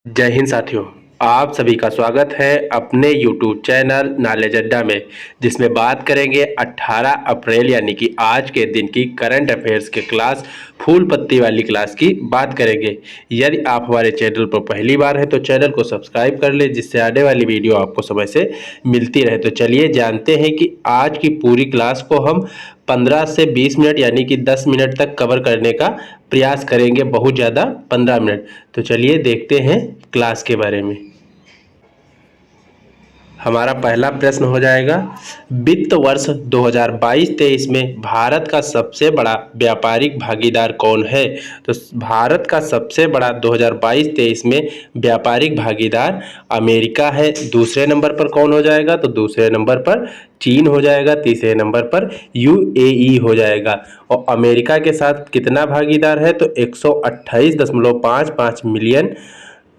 जय हिंद साथियों। आप सभी का स्वागत है अपने YouTube चैनल नॉलेज अड्डा में, जिसमें बात करेंगे 18 अप्रैल यानी कि आज के दिन की करंट अफेयर्स के क्लास फूल पत्ती वाली क्लास की बात करेंगे। यदि आप हमारे चैनल पर पहली बार है तो चैनल को सब्सक्राइब कर ले, जिससे आने वाली वीडियो आपको समय से मिलती रहे। तो चलिए जानते हैं कि आज की पूरी क्लास को हम 15 से 20 मिनट यानी कि 10 मिनट तक कवर करने का प्रयास करेंगे, बहुत ज़्यादा 15 मिनट। तो चलिए देखते हैं क्लास के बारे में। हमारा पहला प्रश्न हो जाएगा, वित्त वर्ष 2022-23 में भारत का सबसे बड़ा व्यापारिक भागीदार कौन है? तो भारत का सबसे बड़ा 2022-23 में व्यापारिक भागीदार अमेरिका है। दूसरे नंबर पर कौन हो जाएगा? तो दूसरे नंबर पर चीन हो जाएगा। तीसरे नंबर पर यूएई हो जाएगा। और अमेरिका के साथ कितना भागीदार है? तो 128.55 मिलियन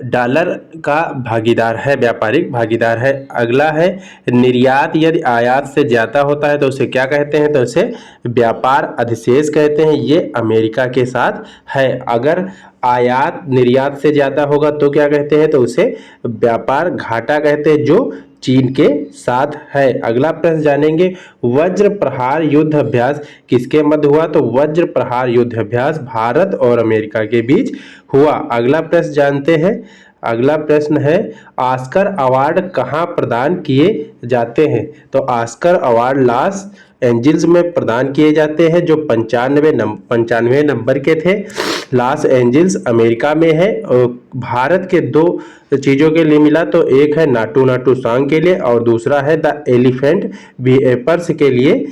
डॉलर का भागीदार है, व्यापारिक भागीदार है। अगला है निर्यात यदि आयात से ज़्यादा होता है तो उसे क्या कहते हैं? तो उसे व्यापार अधिशेष कहते हैं। ये अमेरिका के साथ है। अगर आयात निर्यात से ज़्यादा होगा तो क्या कहते हैं? तो उसे व्यापार घाटा कहते हैं, जो चीन के साथ है। अगला प्रश्न जानेंगे, वज्र प्रहार युद्ध अभ्यास किसके मध्य हुआ? तो वज्र प्रहार युद्ध अभ्यास भारत और अमेरिका के बीच हुआ। अगला प्रश्न जानते हैं। अगला प्रश्न है, ऑस्कर अवार्ड कहाँ प्रदान किए जाते हैं? तो ऑस्कर अवार्ड लॉस एंजिल्स में प्रदान किए जाते हैं, जो 95 नंबर के थे। लॉस एंजिल्स अमेरिका में है। और भारत के दो चीज़ों के लिए मिला, तो एक है नाटू नाटू सॉन्ग के लिए और दूसरा है द एलिफेंट वेपर्स के लिए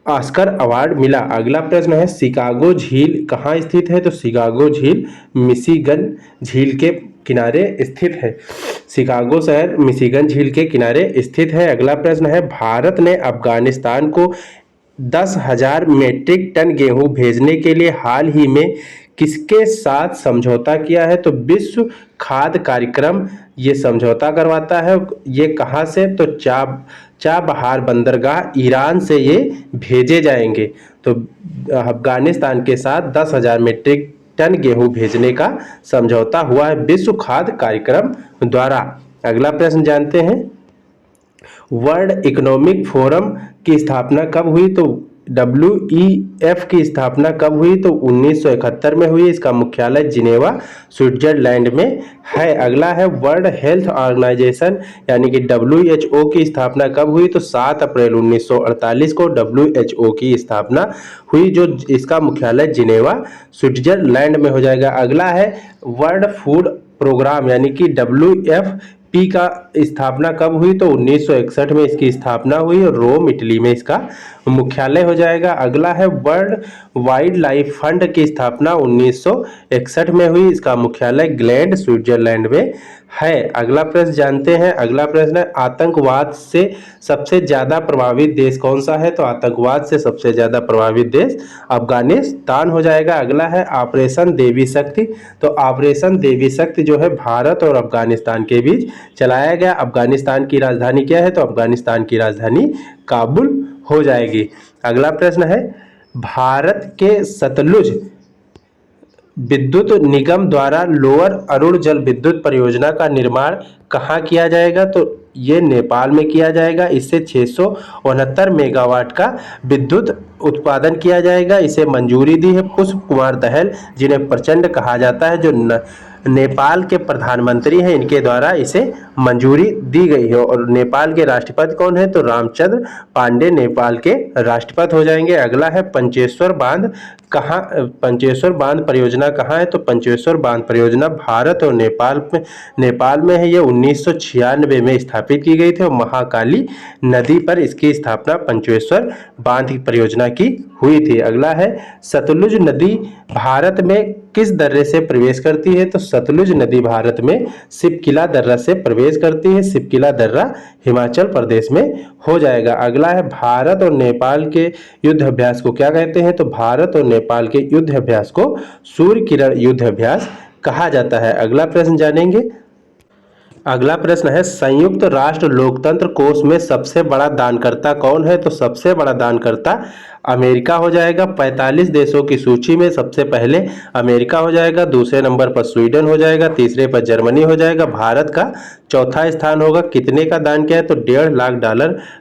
ऑस्कर अवार्ड मिला। अगला प्रश्न है, शिकागो झील कहाँ स्थित है? तो शिकागो झील मिशिगन झील के किनारे स्थित है। शिकागो शहर मिशिगन झील के किनारे स्थित है। अगला प्रश्न है, भारत ने अफगानिस्तान को 10,000 मीट्रिक टन गेहूं भेजने के लिए हाल ही में किसके साथ समझौता किया है? तो विश्व खाद्य कार्यक्रम ये समझौता करवाता है। ये कहाँ से? तो चाबहार बंदरगाह ईरान से ये भेजे जाएंगे। तो अफगानिस्तान के साथ 10,000 मीट्रिक टन गेहूं भेजने का समझौता हुआ है विश्व खाद्य कार्यक्रम द्वारा। अगला प्रश्न जानते हैं, वर्ल्ड इकोनॉमिक फोरम की स्थापना कब हुई? तो WEF की स्थापना कब हुई? तो 1971 में हुई। इसका मुख्यालय जिनेवा स्विट्जरलैंड में है। अगला है, वर्ल्ड हेल्थ ऑर्गेनाइजेशन यानी कि WHO की स्थापना कब हुई? तो 7 अप्रैल 1948 को WHO की स्थापना हुई, जो इसका मुख्यालय जिनेवा स्विट्जरलैंड में हो जाएगा। अगला है, वर्ल्ड फूड प्रोग्राम यानी कि WFP का स्थापना कब हुई? तो 1961 में इसकी स्थापना हुई और रोम इटली में इसका मुख्यालय हो जाएगा। अगला है, वर्ल्ड वाइल्ड लाइफ फंड की स्थापना 1961 में हुई। इसका मुख्यालय ग्लैंड स्विट्जरलैंड में है। अगला प्रश्न जानते हैं। अगला प्रश्न है, आतंकवाद से सबसे ज़्यादा प्रभावित देश कौन सा है? तो आतंकवाद से सबसे ज़्यादा प्रभावित देश अफगानिस्तान हो जाएगा। अगला है, ऑपरेशन देवी शक्ति। तो ऑपरेशन देवी शक्ति जो है भारत और अफगानिस्तान के बीच चलाया गया। अफगानिस्तान की राजधानी क्या है? तो अफगानिस्तान की राजधानी काबुल हो जाएगी। अगला प्रश्न है, भारत के सतलुज विद्युत निगम द्वारा लोअर अरुण जल विद्युत परियोजना का निर्माण कहाँ किया जाएगा? तो ये नेपाल में किया जाएगा। इससे 669 मेगावाट का विद्युत उत्पादन किया जाएगा। इसे मंजूरी दी है पुष्प कुमार दहल, जिन्हें प्रचंड कहा जाता है, जो नेपाल के प्रधानमंत्री हैं। इनके द्वारा इसे मंजूरी दी गई है। और नेपाल के राष्ट्रपति कौन है? तो रामचंद्र पांडे नेपाल के राष्ट्रपति हो जाएंगे। अगला है, पंचेश्वर बांध पंचेश्वर बांध परियोजना कहाँ है? तो पंचेश्वर बांध परियोजना भारत और नेपाल में है। ये 1996 में स्थापित की गई थी और महाकाली नदी पर इसकी स्थापना पंचेश्वर बांध परियोजना की हुई थी। अगला है, सतलुज नदी भारत में किस दर्रे से प्रवेश करती है? तो सतलुज नदी भारत में सिपकिला दर्रा से प्रवेश करती है। सिपकिला दर्रा हिमाचल प्रदेश में हो जाएगा। अगला है, भारत और नेपाल के युद्ध अभ्यास को क्या कहते हैं? तो भारत और नेपाल के युद्ध अभ्यास को सूर्य किरण युद्ध अभ्यास कहा जाता है। अगला प्रश्न जानेंगे। अगला प्रश्न है, संयुक्त राष्ट्र लोकतंत्र कोष में सबसे बड़ा दानकर्ता कौन है? तो सबसे बड़ा दानकर्ता अमेरिका हो जाएगा। 45 देशों की सूची में सबसे पहले अमेरिका हो जाएगा, दूसरे नंबर पर स्वीडन हो जाएगा, तीसरे पर जर्मनी हो जाएगा, भारत का चौथा स्थान होगा। कितने का दान किया है? तो $1.5 लाख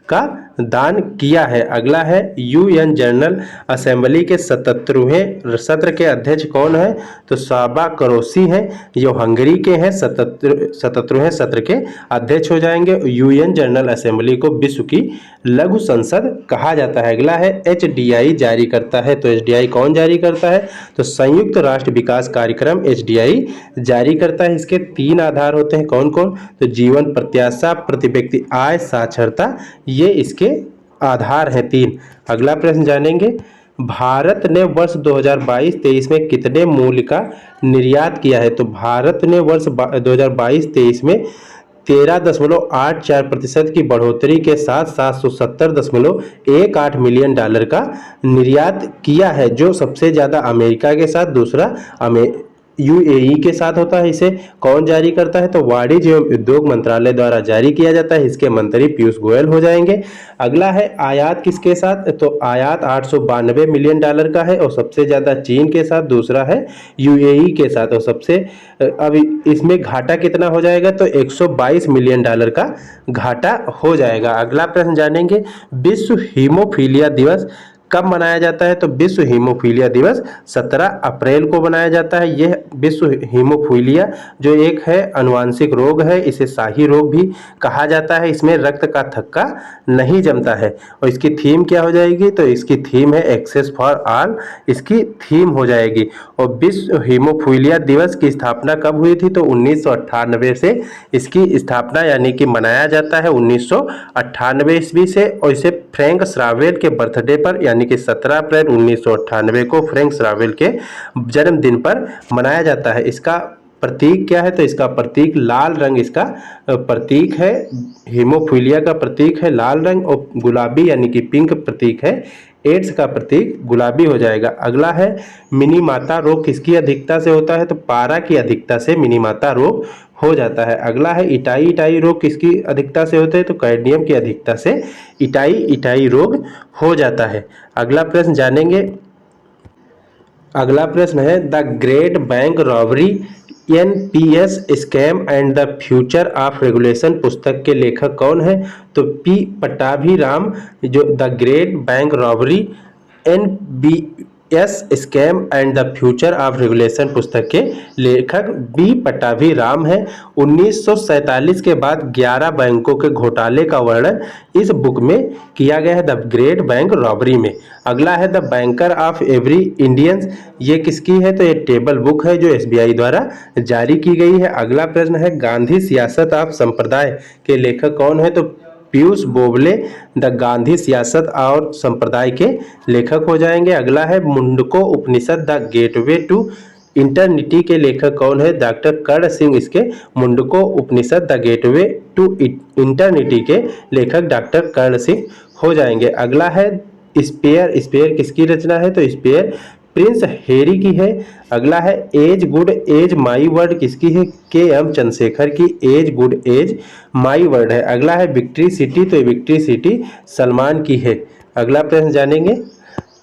का दान किया है। अगला है यूएन जनरल असेंबली के 77वें सत्र के अध्यक्ष कौन है? तो साबा करोसी हैं, जो हंगरी के हैं। 77वें सत्र के अध्यक्ष हो जाएंगे। यूएन जनरल असेंबली को विश्व की लघु संसद कहा जाता है। अगला है एचडीआई जारी करता है। तो एचडीआई कौन जारी करता है? तो संयुक्त राष्ट्र विकास कार्यक्रम एचडीआई जारी करता है। इसके 3 आधार होते हैं, कौन कौन? तो जीवन प्रत्याशा, प्रति व्यक्ति आय, साक्षरता, ये इसके आधार हैं 3। अगला प्रश्न जानेंगे, भारत ने वर्ष 2022-23 में कितने मूल्य का निर्यात किया है? तो भारत ने वर्ष 2022-23 में 13.84% की बढ़ोतरी के साथ $770.18 मिलियन का निर्यात किया है, जो सबसे ज़्यादा अमेरिका के साथ, दूसरा यूएई के साथ होता है। इसे कौन जारी करता है? तो वाणिज्य एवं उद्योग मंत्रालय द्वारा जारी किया जाता है। इसके मंत्री पीयूष गोयल हो जाएंगे। अगला है आयात किसके साथ? तो आयात $892 मिलियन का है और सबसे ज़्यादा चीन के साथ, दूसरा है यूएई के साथ और सबसे अभी इसमें घाटा कितना हो जाएगा? तो $122 मिलियन का घाटा हो जाएगा। अगला प्रश्न जानेंगे, विश्व हीमोफीलिया दिवस कब मनाया जाता है? तो विश्व हीमोफीलिया दिवस 17 अप्रैल को मनाया जाता है। यह विश्व हीमोफीलिया जो एक है अनुवांशिक रोग है, इसे शाही रोग भी कहा जाता है। इसमें रक्त का थक्का नहीं जमता है। और इसकी थीम क्या हो जाएगी? तो इसकी थीम है एक्सेस फॉर ऑल, इसकी थीम हो जाएगी। और विश्व हीमोफीलिया दिवस की स्थापना कब हुई थी? तो 1998 से इसकी स्थापना यानी कि मनाया जाता है 1998 ईस्वी से। और इसे फ्रैंक श्रावेल के बर्थडे पर यानी कि 17 अप्रैल 1998 को फ्रैंक श्रावेल के जन्मदिन पर मनाया जाता है। इसका प्रतीक क्या है? तो इसका प्रतीक लाल रंग इसका प्रतीक है। हीमोफीलिया का प्रतीक है लाल रंग और गुलाबी यानी कि पिंक प्रतीक है। एड्स का प्रतीक गुलाबी हो जाएगा। अगला है मिनीमाता रोग किसकी अधिकता से होता है? तो पारा की अधिकता से मिनीमाता रोग हो जाता है। अगला है इटाई रोग किसकी अधिकता से होते हैं? तो कैडमियम की अधिकता से इटाई रोग हो जाता है। अगला प्रश्न जानेंगे, अगला प्रश्न है the great bank robbery NPS scam and the future of regulation पुस्तक के लेखक कौन है? तो पी पट्टाभीराम, जो the great bank robbery NBS scam and the future of regulation पुस्तक के लेखक बी पट्टाभीराम है। 1947 के बाद 11 बैंकों के घोटाले का वर्णन इस बुक में किया गया है, द ग्रेट बैंक रॉबरी में। अगला है the banker of every Indians, ये किसकी है? तो ये टेबल बुक है जो एसबीआई द्वारा जारी की गई है। अगला प्रश्न है गांधी सियासत ऑफ संप्रदाय के लेखक कौन है? तो पीयूष बोबले द गांधी सियासत और संप्रदाय के लेखक हो जाएंगे। अगला है मुंडको उपनिषद द गेटवे टू इंटरनिटी के लेखक कौन है? डॉक्टर कर्ण सिंह इसके मुंडको उपनिषद द गेटवे टू इंटरनिटी के लेखक डॉक्टर कर्ण सिंह हो जाएंगे। अगला है स्पेयर किसकी रचना है? तो स्पेयर प्रिंस हैरी की है। अगला है as good as my word किसकी है? के.एम. चंद्रशेखर की as good as my word है। अगला है विक्ट्री सिटी, तो विक्ट्री सिटी सलमान की है। अगला प्रश्न जानेंगे,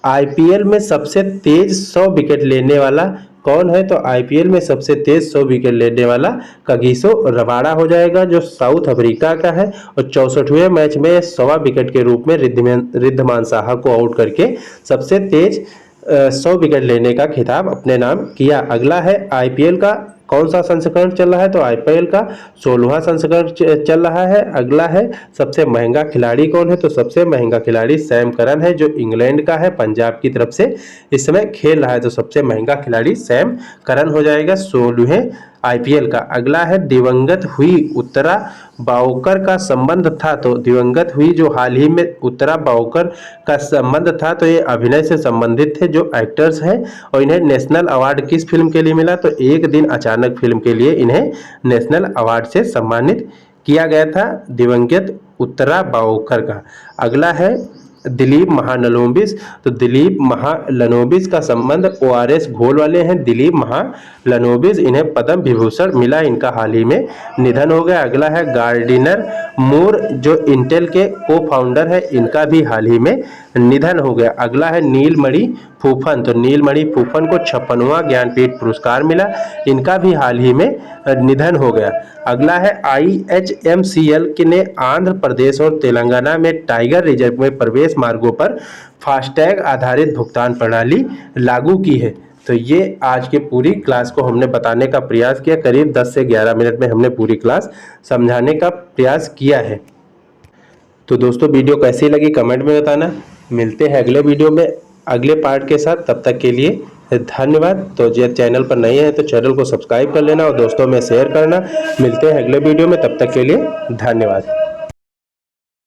आईपीएल में सबसे तेज 100 विकेट लेने वाला कौन है? तो आईपीएल में सबसे तेज 100 विकेट लेने वाला कगिसो रबाड़ा हो जाएगा, जो साउथ अफ्रीका का है। और 64वें मैच में 100 विकेट के रूप में रिद्धमान साहा को आउट करके सबसे तेज 100 विकेट लेने का खिताब अपने नाम किया। अगला है आईपीएल का कौन सा संस्करण चल रहा है? तो आईपीएल का 16वां संस्करण चल रहा है। अगला है सबसे महंगा खिलाड़ी कौन है? तो सबसे महंगा खिलाड़ी सैम करन है, जो इंग्लैंड का है, पंजाब की तरफ से इस समय खेल रहा है। तो सबसे महंगा खिलाड़ी सैम करन हो जाएगा 16वें आईपीएल का। अगला है दिवंगत हुई उत्तरा बावकर का संबंध था, तो दिवंगत हुई जो हाल ही में उत्तरा बावकर का संबंध था, तो ये अभिनय से संबंधित थे, जो एक्टर्स हैं। और इन्हें नेशनल अवार्ड किस फिल्म के लिए मिला? तो एक दिन अचानक फिल्म के लिए इन्हें नेशनल अवार्ड से सम्मानित किया गया था दिवंगत उत्तरा बावकर का। अगला है दिलीप महालनोबिस। तो दिलीप महालनोबिस का संबंध ORS घोल वाले हैं, दिलीप महालनोबिस, इन्हें पद्म विभूषण मिला, इनका हाल ही में निधन हो गया। अगला है गार्डिनर मूर, जो इंटेल के को फाउंडर है, इनका भी हाल ही में निधन हो गया। अगला है नीलमणि फूफन। तो नीलमणि फूफन को 56वां ज्ञानपीठ पुरस्कार मिला, इनका भी हाल ही में निधन हो गया। अगला है IHMCL ने आंध्र प्रदेश और तेलंगाना में टाइगर रिजर्व में प्रवेश मार्गों पर फास्टैग आधारित भुगतान प्रणाली लागू की है। तो ये आज के पूरी क्लास को हमने बताने का प्रयास किया, करीब 10 से 11 मिनट में हमने पूरी क्लास समझाने का प्रयास किया है। तो दोस्तों वीडियो कैसी लगी कमेंट में बताना। मिलते हैं अगले वीडियो में अगले पार्ट के साथ, तब तक के लिए धन्यवाद। तो जो चैनल पर नए हैं तो चैनल को सब्सक्राइब कर लेना और दोस्तों में शेयर करना। मिलते हैं अगले वीडियो में, तब तक के लिए धन्यवाद।